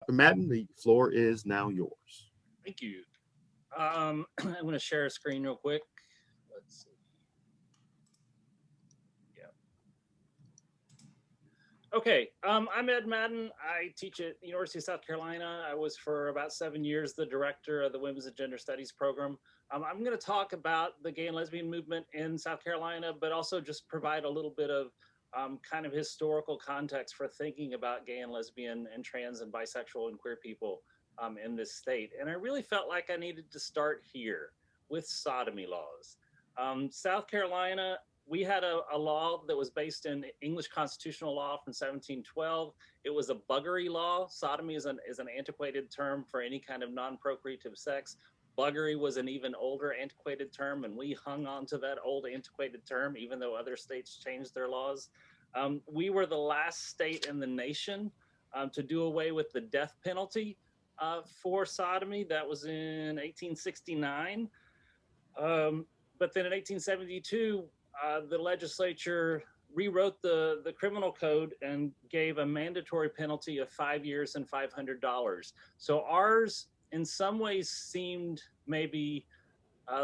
Madden, the floor is now yours. Thank you. I'm going to share a screen real quick. Let's see. Yeah. Okay. I'm Ed Madden. I teach at the University of South Carolina. I was for about 7 years the director of the Women's and Gender Studies program. I'm going to talk about the gay and lesbian movement in South Carolina, but also just provide a little bit of kind of historical context for thinking about gay and lesbian and trans and bisexual and queer people in this state. And I really felt like I needed to start here with sodomy laws. South Carolina, we had a law that was based in English constitutional law from 1712. It was a buggery law. Sodomy is an antiquated term for any kind of non-procreative sex. Buggery was an even older antiquated term, and we hung on to that old antiquated term, even though other states changed their laws. We were the last state in the nation to do away with the death penalty for sodomy. That was in 1869. But then in 1872, the legislature rewrote the criminal code and gave a mandatory penalty of 5 years and $500. So ours, in some ways, seemed maybe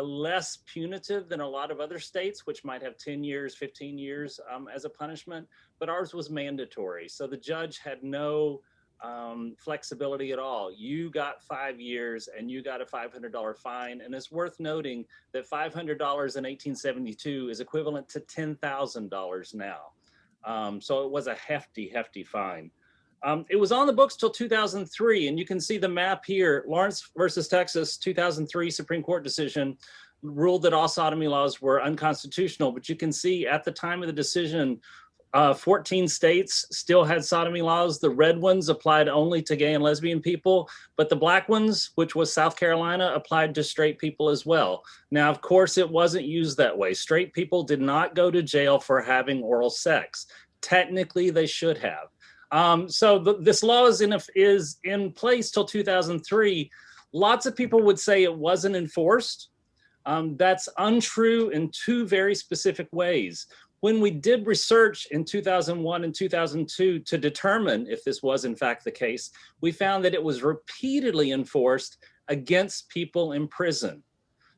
less punitive than a lot of other states, which might have 10 years, 15 years as a punishment, but ours was mandatory. So the judge had no flexibility at all. You got 5 years and you got a $500 fine. And it's worth noting that $500 in 1872 is equivalent to $10,000 now. So it was a hefty, hefty fine. It was on the books till 2003, and you can see the map here. Lawrence versus Texas, 2003 Supreme Court decision ruled that all sodomy laws were unconstitutional, but you can see at the time of the decision, 14 states still had sodomy laws. The red ones applied only to gay and lesbian people, but the black ones, which was South Carolina, applied to straight people as well. Now, of course, it wasn't used that way. Straight people did not go to jail for having oral sex. Technically, they should have. This law is in place till 2003. Lots of people would say it wasn't enforced. That's untrue in two very specific ways. When we did research in 2001 and 2002 to determine if this was in fact the case, we found that it was repeatedly enforced against people in prison.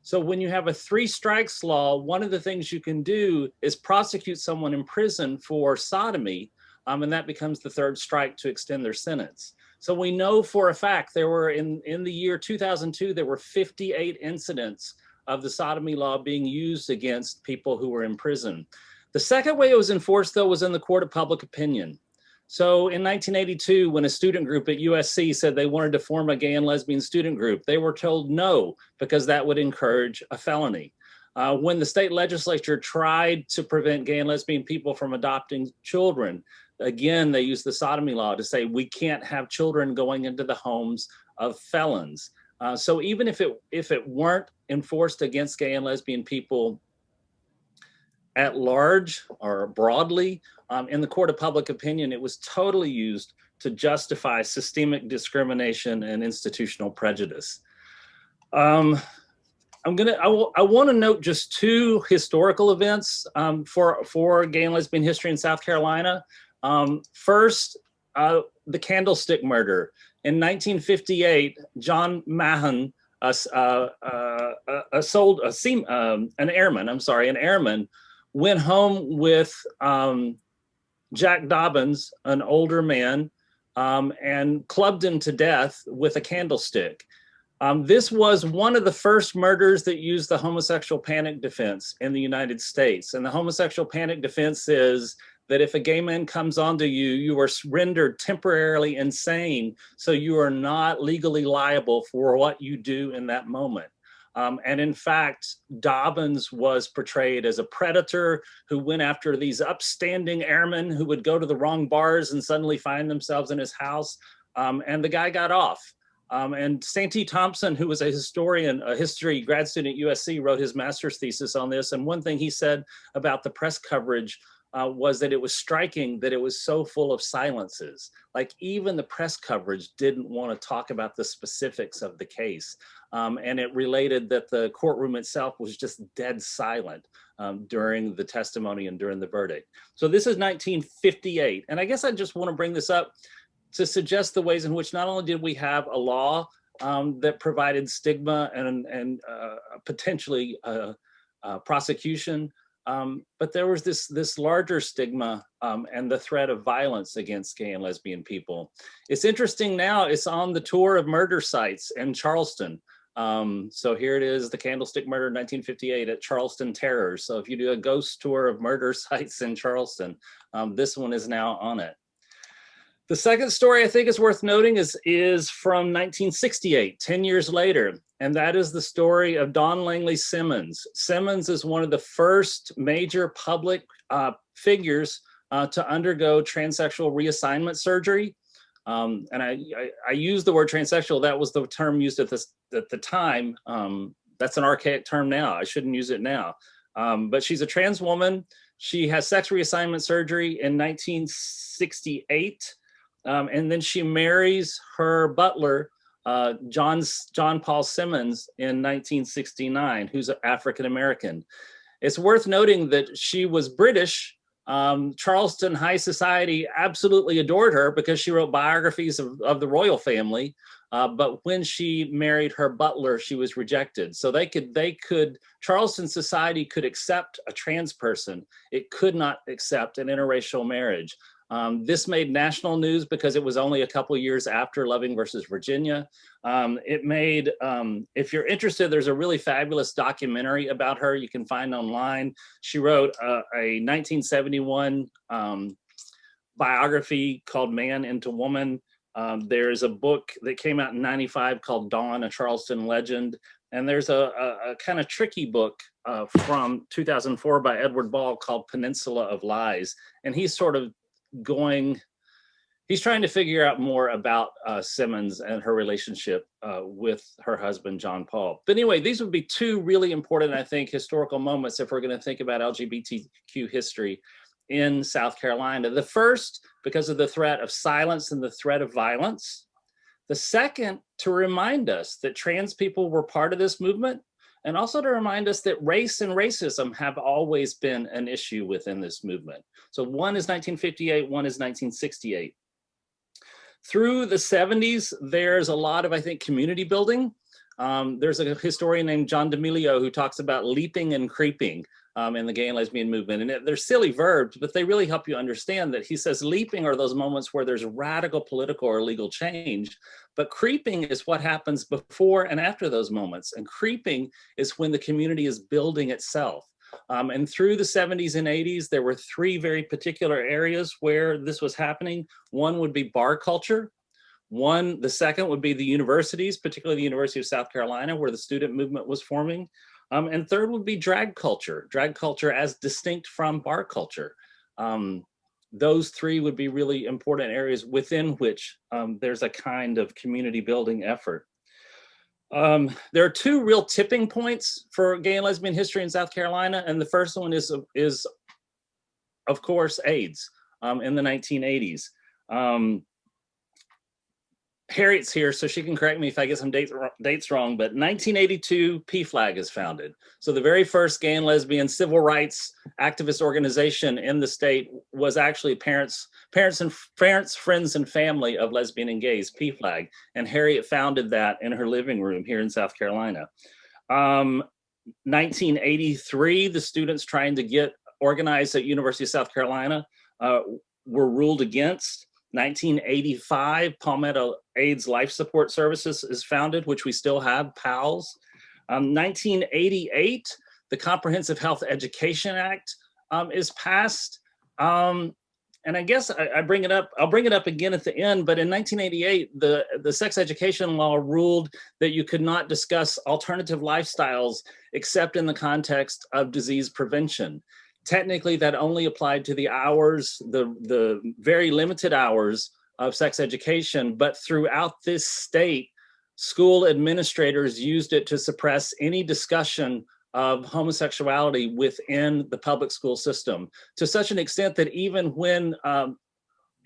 So when you have a 3 strikes law, one of the things you can do is prosecute someone in prison for sodomy, and that becomes the 3rd strike to extend their sentence. So we know for a fact there were, in the year 2002, there were 58 incidents of the sodomy law being used against people who were in prison. The second way it was enforced, though, was in the court of public opinion. So in 1982, when a student group at USC said they wanted to form a gay and lesbian student group, they were told no, because that would encourage a felony. When the state legislature tried to prevent gay and lesbian people from adopting children, again, they used the sodomy law to say we can't have children going into the homes of felons. So even if it weren't enforced against gay and lesbian people at large or broadly, in the court of public opinion, it was totally used to justify systemic discrimination and institutional prejudice. I want to note just 2 historical events for gay and lesbian history in South Carolina. First, the Candlestick Murder. In 1958, John Mahon, an airman, went home with Jack Dobbins, an older man, and clubbed him to death with a candlestick. This was one of the first murders that used the homosexual panic defense in the United States. And the homosexual panic defense is that if a gay man comes onto you, you are rendered temporarily insane, so you are not legally liable for what you do in that moment. And in fact, Dobbins was portrayed as a predator who went after these upstanding airmen who would go to the wrong bars and suddenly find themselves in his house. And the guy got off. And Santee Thompson, who was a historian, a history grad student at USC, wrote his master's thesis on this. And one thing he said about the press coverage was that it was striking that it was so full of silences. Like even the press coverage didn't want to talk about the specifics of the case. And it related that the courtroom itself was just dead silent during the testimony and during the verdict. So this is 1958. And I guess I just want to bring this up. to suggest the ways in which not only did we have a law that provided stigma and potentially prosecution, but there was this larger stigma and the threat of violence against gay and lesbian people. It's interesting now, it's on the tour of murder sites in Charleston. So here it is, the Candlestick Murder 1958 at Charleston Terrors. So if you do a ghost tour of murder sites in Charleston, this one is now on it. The second story I think is worth noting is from 1968, 10 years later, and that is the story of Don Langley Simmons. Simmons is one of the first major public figures to undergo transsexual reassignment surgery. And I use the word transsexual, that was the term used at the time. That's an archaic term now, I shouldn't use it now. But she's a trans woman. She has sex reassignment surgery in 1968. And then she marries her butler, John Paul Simmons, in 1969, who's African-American. It's worth noting that she was British. Charleston high society absolutely adored her because she wrote biographies of the royal family. But when she married her butler, she was rejected. So Charleston society could accept a trans person. It could not accept an interracial marriage. This made national news because it was only a couple of years after Loving versus Virginia. It made, if you're interested, there's a really fabulous documentary about her you can find online. She wrote a 1971 biography called Man into Woman. There's a book that came out in 95 called Dawn, a Charleston Legend. And there's a kind of tricky book from 2004 by Edward Ball called Peninsula of Lies. And he's trying to figure out more about Simmons and her relationship with her husband, John Paul. But anyway, these would be two really important, I think, historical moments if we're going to think about LGBTQ history in South Carolina. The first, because of the threat of silence and the threat of violence. The second, to remind us that trans people were part of this movement, and also to remind us that race and racism have always been an issue within this movement. So one is 1958, one is 1968. Through the 70s, there's a lot of, I think, community building. There's a historian named John D'Amelio who talks about leaping and creeping in the gay and lesbian movement. And they're silly verbs, but they really help you understand that. He says leaping are those moments where there's radical political or legal change, but creeping is what happens before and after those moments. And creeping is when the community is building itself. And through the 70s and 80s, there were three very particular areas where this was happening. One would be bar culture. The second would be the universities, particularly the University of South Carolina, where the student movement was forming. And third would be drag culture as distinct from bar culture. Those three would be really important areas within which there's a kind of community building effort. There are two real tipping points for gay and lesbian history in South Carolina. And the first one is of course, AIDS in the 1980s. Harriet's here, so she can correct me if I get some dates wrong, but 1982, PFLAG is founded. So the very first gay and lesbian civil rights activist organization in the state was actually Parents, Friends, and Family of Lesbian and Gays, PFLAG, and Harriet founded that in her living room here in South Carolina. 1983, the students trying to get organized at University of South Carolina were ruled against. 1985, Palmetto AIDS Life Support Services is founded, which we still have, PALS. 1988, the Comprehensive Health Education Act is passed. And I guess I'll bring it up again at the end, but in 1988, the sex education law ruled that you could not discuss alternative lifestyles except in the context of disease prevention. Technically, that only applied to the hours, the very limited hours of sex education, but throughout this state, school administrators used it to suppress any discussion of homosexuality within the public school system, to such an extent that even when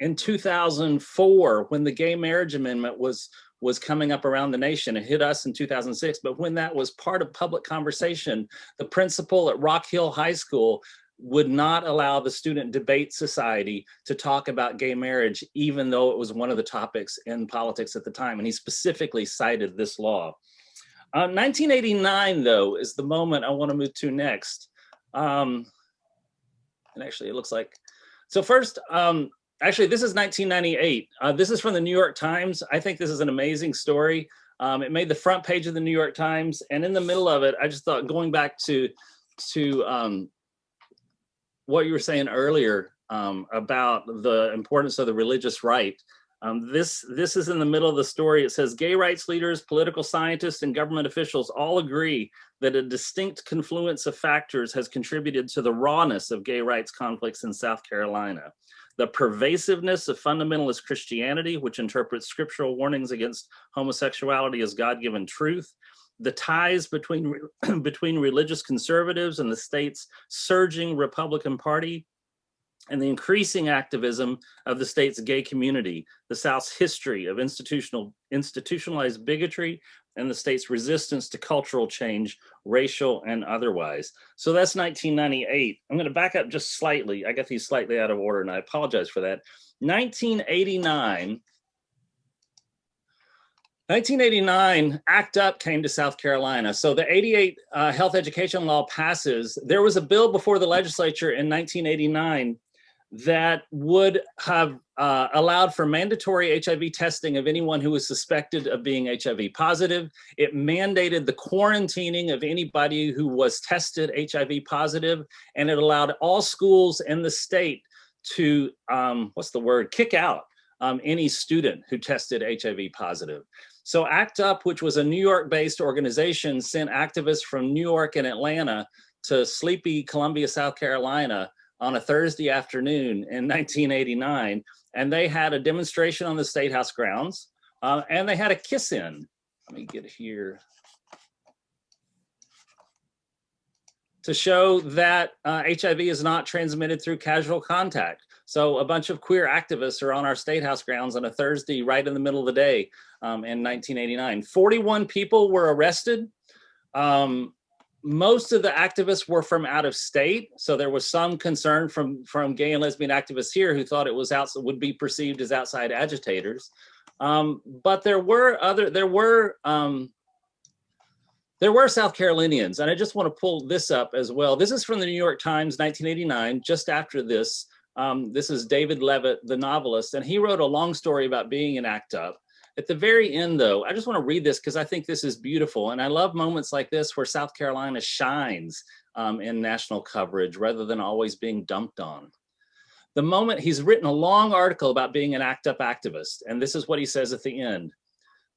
in 2004, when the gay marriage amendment was coming up around the nation, it hit us in 2006, but when that was part of public conversation, the principal at Rock Hill High School would not allow the Student Debate Society to talk about gay marriage, even though it was one of the topics in politics at the time. And he specifically cited this law. 1989, though, is the moment I want to move to next. And actually, it looks like, so first, actually, this is 1998. This is from the New York Times. I think this is an amazing story. It made the front page of the New York Times. And in the middle of it, I just thought, going back to what you were saying earlier about the importance of the religious right. This is in the middle of the story. It says, gay rights leaders, political scientists, and government officials all agree that a distinct confluence of factors has contributed to the rawness of gay rights conflicts in South Carolina. The pervasiveness of fundamentalist Christianity, which interprets scriptural warnings against homosexuality as God-given truth, the ties between religious conservatives and the state's surging Republican Party, and the increasing activism of the state's gay community, the South's history of institutionalized bigotry, and the state's resistance to cultural change, racial and otherwise. So that's 1998. I'm going to back up just slightly. I got these slightly out of order, and I apologize for that. 1989, ACT UP came to South Carolina. So the 88 health education law passes. There was a bill before the legislature in 1989 that would have allowed for mandatory HIV testing of anyone who was suspected of being HIV positive. It mandated the quarantining of anybody who was tested HIV positive, and it allowed all schools in the state to, kick out any student who tested HIV positive. So ACT UP, which was a New York-based organization, sent activists from New York and Atlanta to sleepy Columbia, South Carolina on a Thursday afternoon in 1989. And they had a demonstration on the State House grounds, and they had a kiss-in. Let me get here. To show that HIV is not transmitted through casual contact. So a bunch of queer activists are on our State House grounds on a Thursday right in the middle of the day in 1989. 41 people were arrested. Most of the activists were from out of state. So there was some concern from gay and lesbian activists here who thought it was would be perceived as outside agitators. But there were South Carolinians, and I just want to pull this up as well. This is from the New York Times, 1989, just after this. This is David Levitt, the novelist, and he wrote a long story about being in ACT UP. At the very end, though, I just want to read this because I think this is beautiful, and I love moments like this where South Carolina shines in national coverage rather than always being dumped on. The moment, he's written a long article about being an ACT UP activist, and this is what he says at the end.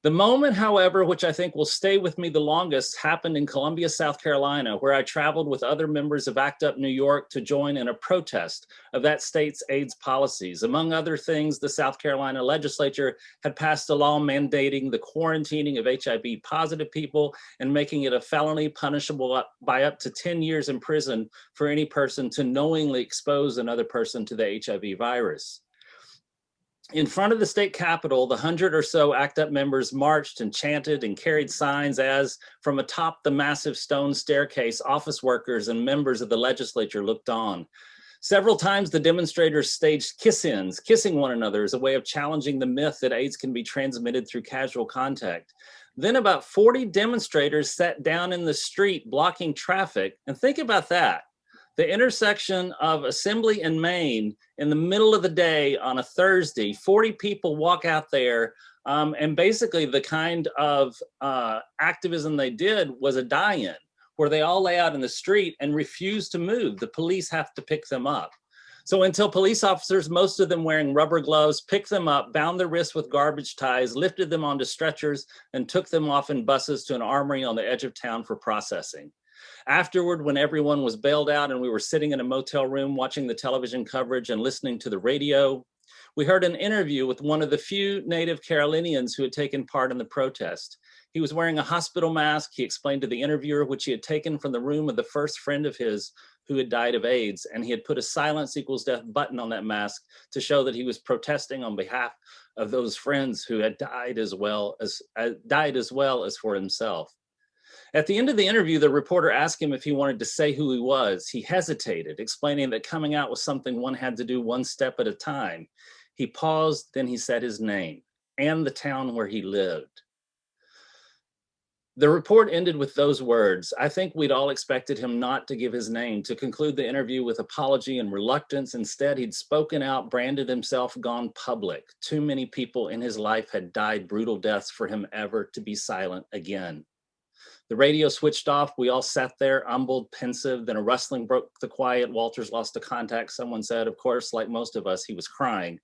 The moment, however, which I think will stay with me the longest, happened in Columbia, South Carolina, where I traveled with other members of ACT UP New York to join in a protest of that state's AIDS policies. Among other things, the South Carolina legislature had passed a law mandating the quarantining of HIV positive people and making it a felony punishable by up to 10 years in prison for any person to knowingly expose another person to the HIV virus. In front of the state capitol, the 100 or so ACT UP members marched and chanted and carried signs as, from atop the massive stone staircase, office workers and members of the legislature looked on. Several times the demonstrators staged kiss-ins, kissing one another as a way of challenging the myth that AIDS can be transmitted through casual contact. Then about 40 demonstrators sat down in the street blocking traffic. And think about that. The intersection of Assembly and Main in the middle of the day on a Thursday, 40 people walk out there, and basically the kind of activism they did was a die-in, where they all lay out in the street and refuse to move. The police have to pick them up. So until police officers, most of them wearing rubber gloves, picked them up, bound their wrists with garbage ties, lifted them onto stretchers, and took them off in buses to an armory on the edge of town for processing. Afterward, when everyone was bailed out and we were sitting in a motel room watching the television coverage and listening to the radio, we heard an interview with one of the few native Carolinians who had taken part in the protest. He was wearing a hospital mask. He explained to the interviewer which he had taken from the room of the first friend of his who had died of AIDS, and he had put a silence equals death button on that mask to show that he was protesting on behalf of those friends who had died as well as for himself. At the end of the interview, the reporter asked him if he wanted to say who he was. He hesitated, explaining that coming out was something one had to do one step at a time. He paused, then he said his name and the town where he lived. The report ended with those words. I think we'd all expected him not to give his name, to conclude the interview with apology and reluctance. Instead, he'd spoken out, branded himself, gone public. Too many people in his life had died brutal deaths for him ever to be silent again. The radio switched off. We all sat there, humbled, pensive. Then a rustling broke the quiet. Walters lost a contact. Someone said, of course, like most of us, he was crying.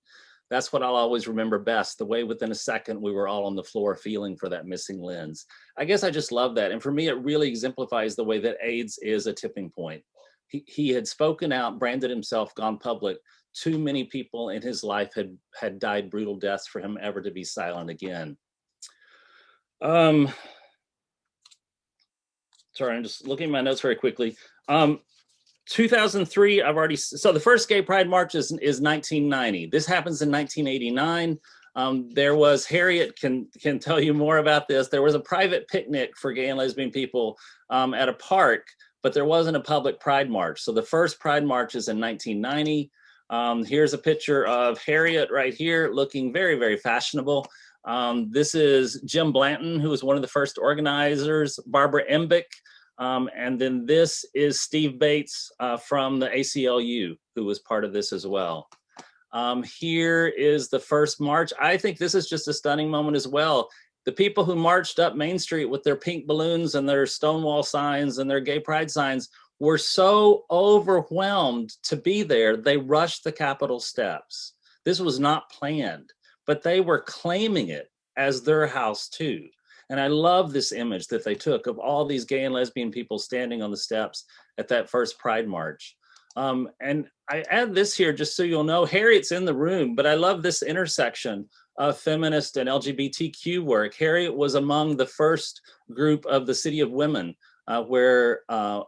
That's what I'll always remember best, the way within a second we were all on the floor feeling for that missing lens. I guess I just love that. And for me, it really exemplifies the way that AIDS is a tipping point. He had spoken out, branded himself, gone public. Too many people in his life had died brutal deaths for him ever to be silent again. Sorry, I'm just looking at my notes very quickly. 2003, so the first gay pride march is 1990. This happens in 1989. There was, Harriet can tell you more about this. There was a private picnic for gay and lesbian people at a park, but there wasn't a public pride march. So the first pride march is in 1990. Here's a picture of Harriet right here looking very, very fashionable. This is Jim Blanton, who was one of the first organizers, Barbara Embick, and then this is Steve Bates from the ACLU, who was part of this as well. Here is the first march. I think this is just a stunning moment as well. The people who marched up Main Street with their pink balloons and their Stonewall signs and their gay pride signs were so overwhelmed to be there, they rushed the Capitol steps. This was not planned, but they were claiming it as their house too. And I love this image that they took of all these gay and lesbian people standing on the steps at that first Pride March. And I add this here just so you'll know, Harriet's in the room, but I love this intersection of feminist and LGBTQ work. Harriet was among the first group of the City of Women where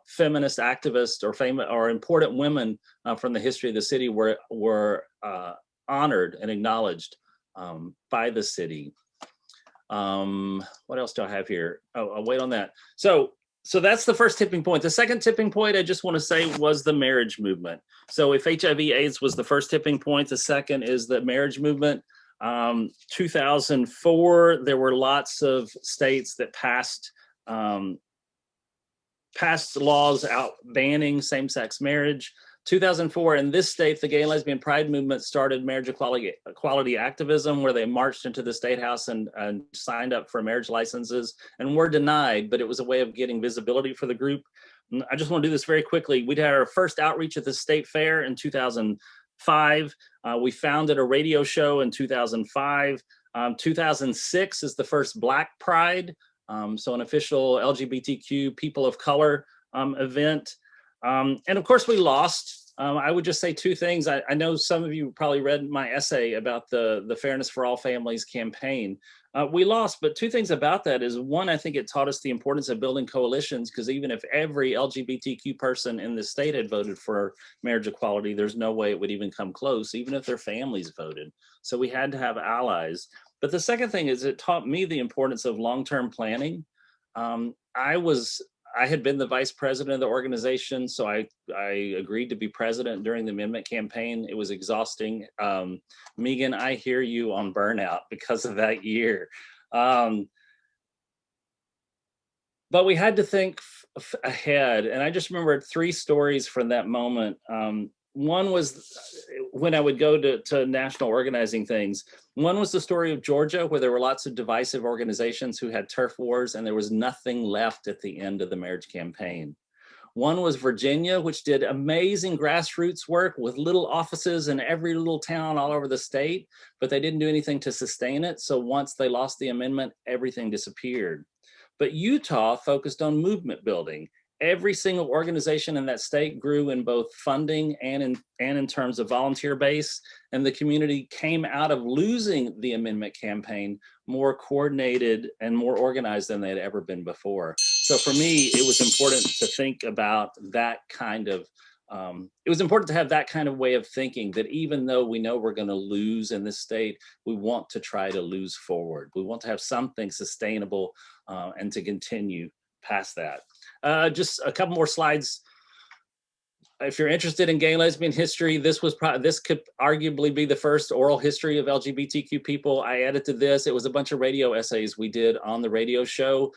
feminist activists or important women from the history of the city were honored and acknowledged by the city. What else do I have here? Oh, I'll wait on that. So that's the first tipping point. The second tipping point I just want to say was the marriage movement. So if HIV/AIDS was the first tipping point, the second is the marriage movement. 2004, there were lots of states that passed laws out banning same-sex marriage. 2004, in this state, the gay and lesbian pride movement started marriage equality activism, where they marched into the state house and signed up for marriage licenses and were denied, but it was a way of getting visibility for the group. I just want to do this very quickly. We had our first outreach at the state fair in 2005. We founded a radio show in 2005. 2006 is the first Black Pride, so an official LGBTQ people of color event. And of course we lost. I would just say two things. I know some of you probably read my essay about the Fairness for All Families campaign. We lost, but two things about that is, one, I think it taught us the importance of building coalitions, because even if every LGBTQ person in the state had voted for marriage equality, there's no way it would even come close, even if their families voted. So we had to have allies. But the second thing is it taught me the importance of long-term planning. I had been the vice president of the organization, so I agreed to be president during the amendment campaign. It was exhausting. Megan, I hear you on burnout because of that year. But we had to think ahead, and I just remembered three stories from that moment. One was when I would go to national organizing things. One was the story of Georgia, where there were lots of divisive organizations who had turf wars, and there was nothing left at the end of the marriage campaign. One was Virginia, which did amazing grassroots work with little offices in every little town all over the state, but they didn't do anything to sustain it. So once they lost the amendment, everything disappeared. But Utah focused on movement building. Every single organization in that state grew in both funding and in terms of volunteer base, and the community came out of losing the amendment campaign more coordinated and more organized than they had ever been before. So for me, it was important to think about that kind of, it was important to have that kind of way of thinking, that even though we know we're going to lose in this state, we want to try to lose forward. We want to have something sustainable and to continue past that. Just a couple more slides. If you're interested in gay and lesbian history, this could arguably be the first oral history of LGBTQ people. I edited this. It was a bunch of radio essays we did on the radio show.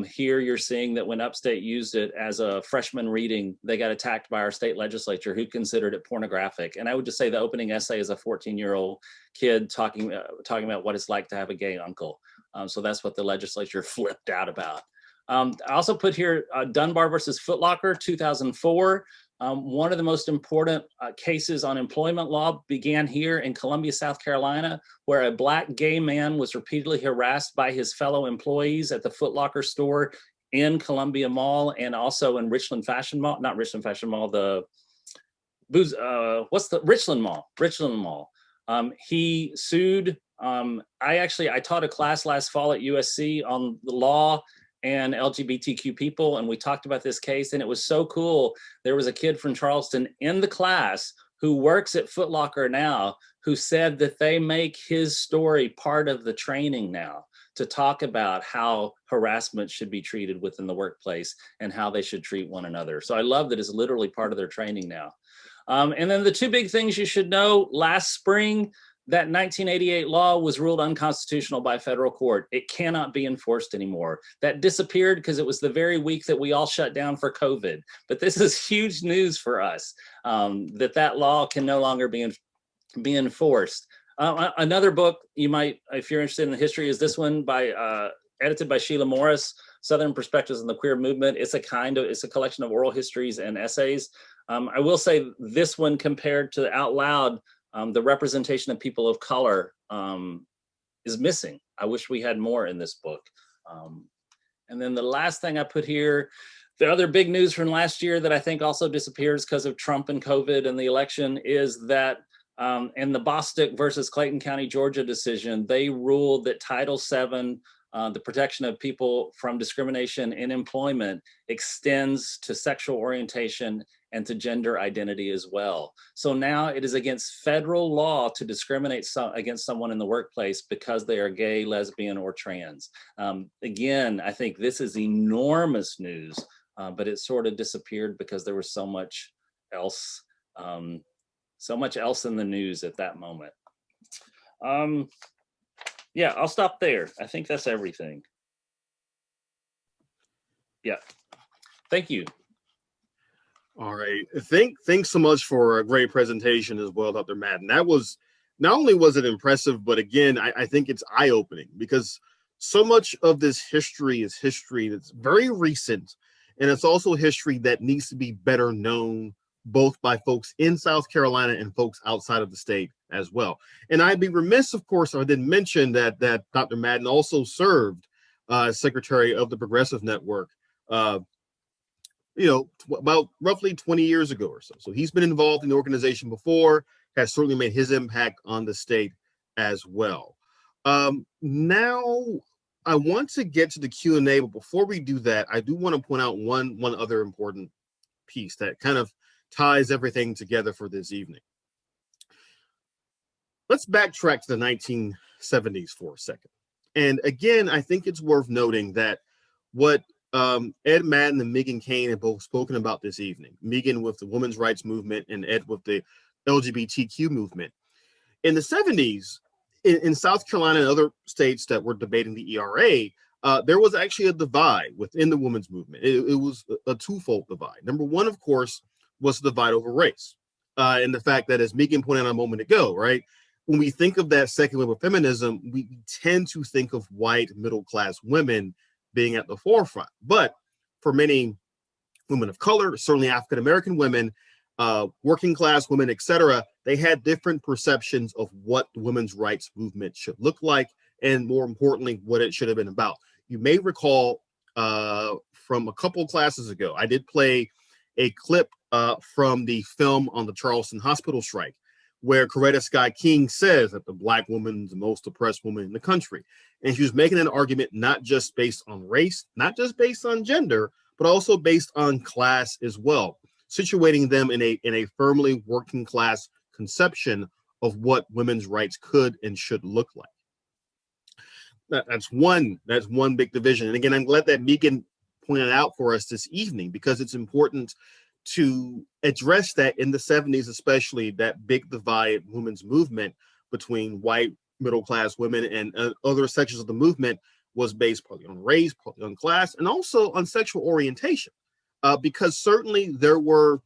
Here you're seeing that when Upstate used it as a freshman reading, they got attacked by our state legislature who considered it pornographic. And I would just say the opening essay is a 14-year-old kid talking about what it's like to have a gay uncle. So that's what the legislature flipped out about. I also put here Dunbar versus Foot Locker, 2004. One of the most important cases on employment law began here in Columbia, South Carolina, where a Black gay man was repeatedly harassed by his fellow employees at the Foot Locker store in Columbia Mall and also in Richland Fashion Mall, not Richland Fashion Mall, Richland Mall. He sued. I taught a class last fall at USC on the law and LGBTQ people, and we talked about this case, and it was so cool. There was a kid from Charleston in the class who works at Foot Locker now who said that they make his story part of the training now to talk about how harassment should be treated within the workplace and how they should treat one another. So I love that it's literally part of their training now. And then the two big things you should know: last spring, that 1988 law was ruled unconstitutional by federal court. It cannot be enforced anymore. That disappeared because it was the very week that we all shut down for COVID. But this is huge news for us, that law can no longer be enforced. Another book you might, if you're interested in the history, is this one edited by Sheila Morris, Southern Perspectives on the Queer Movement. It's a collection of oral histories and essays. I will say this one, compared to Out Loud, the representation of people of color is missing. I wish we had more in this book. And then the last thing I put here, the other big news from last year that I think also disappears because of Trump and COVID and the election, is that in the Bostick versus Clayton County, Georgia decision, they ruled that Title VII, the protection of people from discrimination in employment, extends to sexual orientation and to gender identity as well. So now it is against federal law to discriminate against someone in the workplace because they are gay, lesbian, or trans. Again, I think this is enormous news, but it sort of disappeared because there was so much else in the news at that moment. Yeah, I'll stop there. I think that's everything. Yeah, thank you. All right. Thanks so much for a great presentation as well, Dr. Madden. That was, not only was it impressive, but again, I think it's eye-opening because so much of this history is history that's very recent, and it's also history that needs to be better known both by folks in South Carolina and folks outside of the state as well. And I'd be remiss, of course, if I didn't mention that Dr. Madden also served as Secretary of the Progressive Network about roughly 20 years ago or so. So he's been involved in the organization before, has certainly made his impact on the state as well. Now I want to get to the Q&A, but before we do that, I do want to point out one other important piece that kind of ties everything together for this evening. Let's backtrack to the 1970s for a second. And again, I think it's worth noting that what Ed Madden and Megan Kane have both spoken about this evening, Megan with the women's rights movement and Ed with the LGBTQ movement. In the 70s, in South Carolina and other states that were debating the ERA, there was actually a divide within the women's movement. It was a twofold divide. Number one, of course, was the divide over race. And the fact that, as Megan pointed out a moment ago, right, when we think of that second wave of feminism, we tend to think of white middle-class women being at the forefront. But for many women of color, certainly African-American women, working class women, etc., they had different perceptions of what the women's rights movement should look like, and more importantly, what it should have been about. You may recall from a couple classes ago, I did play a clip from the film on the Charleston hospital strike, where Coretta Scott King says that the Black woman is the most oppressed woman in the country. And she was making an argument not just based on race, not just based on gender, but also based on class as well, situating them in a firmly working class conception of what women's rights could and should look like. That's one big division. And again, I'm glad that Megan pointed out for us this evening, because it's important to address that in the 70s, especially that big divide women's movement between white middle-class women and other sections of the movement was based partly on race, partly on class, and also on sexual orientation. Because certainly there were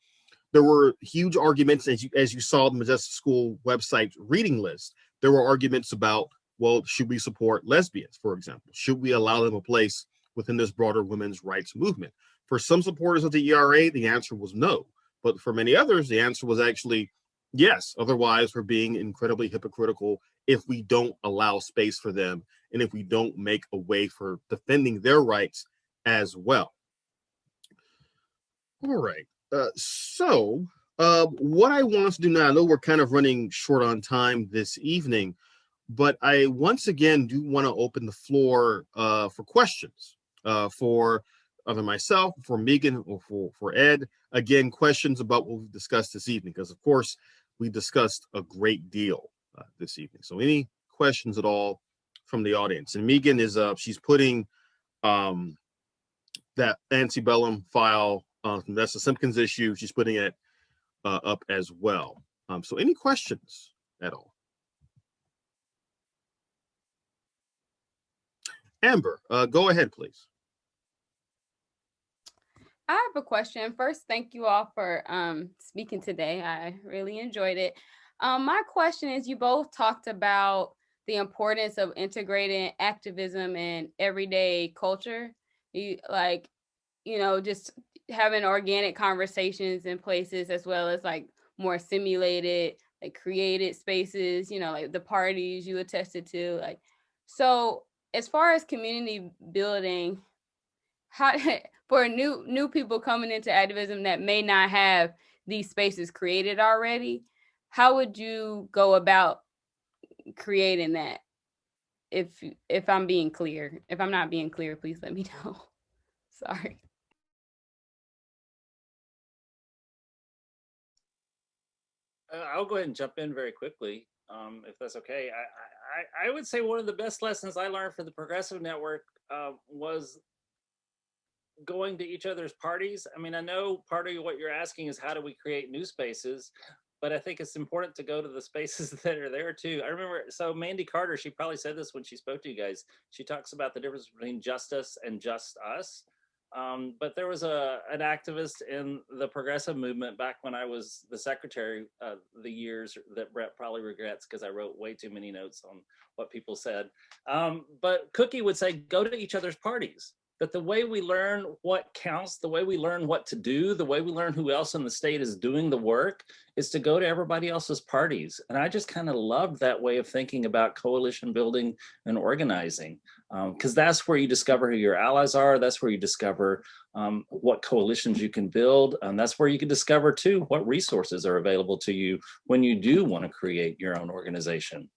huge arguments, as you saw the Modjeska School website reading list. There were arguments about, well, should we support lesbians, for example? Should we allow them a place within this broader women's rights movement? For some supporters of the ERA, the answer was no. But for many others, the answer was actually yes. Otherwise, we're being incredibly hypocritical if we don't allow space for them and if we don't make a way for defending their rights as well. All right. So what I want to do now, I know we're kind of running short on time this evening, but I once again do want to open the floor for questions for either myself, for Megan, or for Ed. Again, questions about what we've discussed this evening, because of course we discussed a great deal this evening. So any questions at all from the audience? And Megan is she's putting that antebellum file, that's the Simkins issue. She's putting it up as well. So any questions at all? Amber, go ahead, please. I have a question. First, thank you all for speaking today. I really enjoyed it. My question is, you both talked about the importance of integrating activism in everyday culture. Just having organic conversations in places, as well as like more simulated, like created spaces, like the parties you attested to. So as far as community building, how for new people coming into activism that may not have these spaces created already, how would you go about creating that? If I'm being clear, if I'm not being clear, please let me know. Sorry. I'll go ahead and jump in very quickly, if that's okay. I would say one of the best lessons I learned from the Progressive Network was going to each other's parties. I mean, I know part of what you're asking is how do we create new spaces, but I think it's important to go to the spaces that are there too. I remember, so Mandy Carter, she probably said this when she spoke to you guys. She talks about the difference between justice and just us. But there was an activist in the progressive movement back when I was the secretary, the years that Brett probably regrets because I wrote way too many notes on what people said. But Cookie would say, go to each other's parties. That the way we learn what counts, the way we learn what to do, the way we learn who else in the state is doing the work is to go to everybody else's parties. And I just kind of loved that way of thinking about coalition building and organizing, because that's where you discover who your allies are. That's where you discover what coalitions you can build. And that's where you can discover too what resources are available to you when you do want to create your own organization.